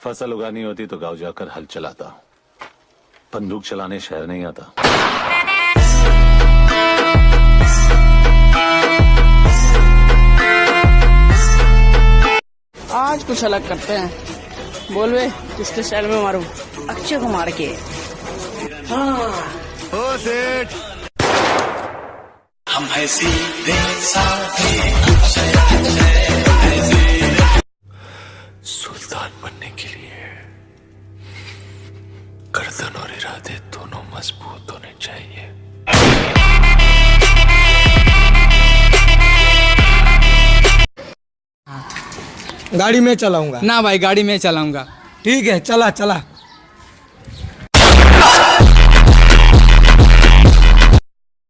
फसल उगानी होती तो गांव जाकर हल चलाता, बंदूक चलाने शहर नहीं आता। आज कुछ अलग करते हैं। बोल वे किसके स्टाइल में मारूं? अक्षय कुमार के। हाँ ओ सेठ, हम है सीधे साधे सुल्तान बनने के लिए गर्दन और इरादे दोनों मजबूत होने चाहिए। गाड़ी में चलाऊंगा। ना भाई, गाड़ी में चलाऊंगा। ठीक है, चला चला।